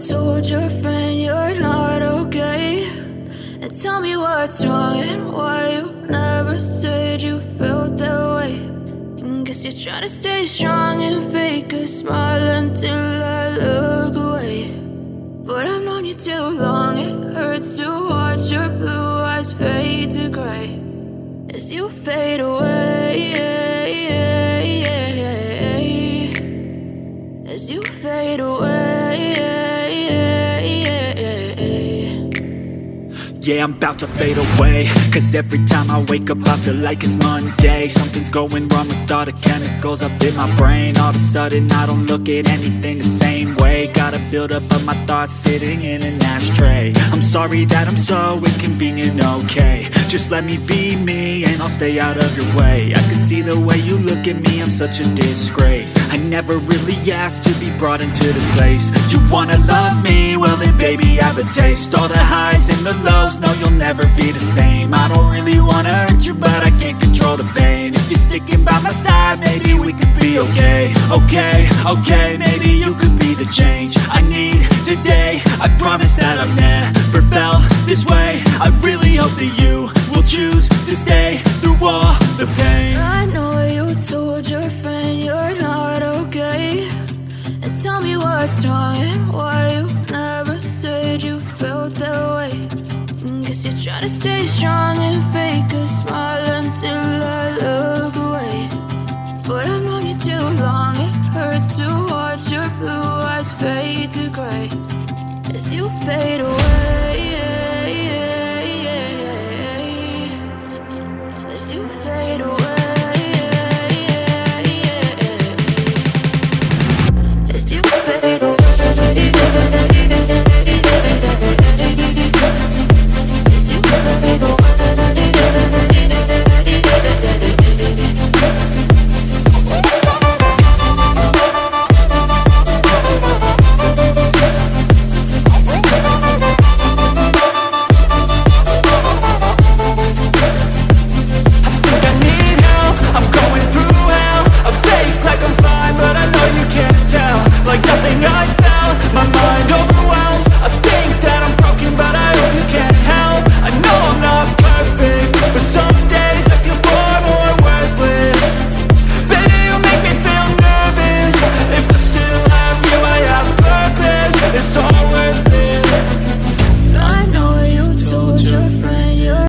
told your friend you're not okay? And tell me what's wrong and why you never said you felt that way. And guess you're trying to stay strong and fake a smile until I look away. But I've known you too long, it hurts to watch your blue eyes fade to gray as you fade away, as you fade away. Yeah, I'm about to fade away, cause every time I wake up I feel like it's Monday. Something's going wrong with all the chemicals up in my brain. All of a sudden I don't look at anything the same way. Got a buildup of my thoughts sitting in an ashtray. I'm sorry that I'm so inconvenient, okay? Just let me be me and I'll stay out of your way. I can see the way you look at me, I'm such a disgrace. I never really asked to be brought into this place. You wanna love me? Well then baby have a taste. All the highs and the lows, no you'll never be the same. I don't really wanna hurt you but I can't control the pain. If you're sticking by my side maybe we could be okay. Okay, maybe you could be the change I need today. I promise that I've never felt this way. I really hope that you will choose to stay through all the pain. I know you told your friend you're not okay. And tell me what's wrong and why you never said you felt that way. Guess you're trying to stay strong and fake a smile until I look away. But I've known you too long, it hurts to watch your blue eyes fade to gray as you fade away.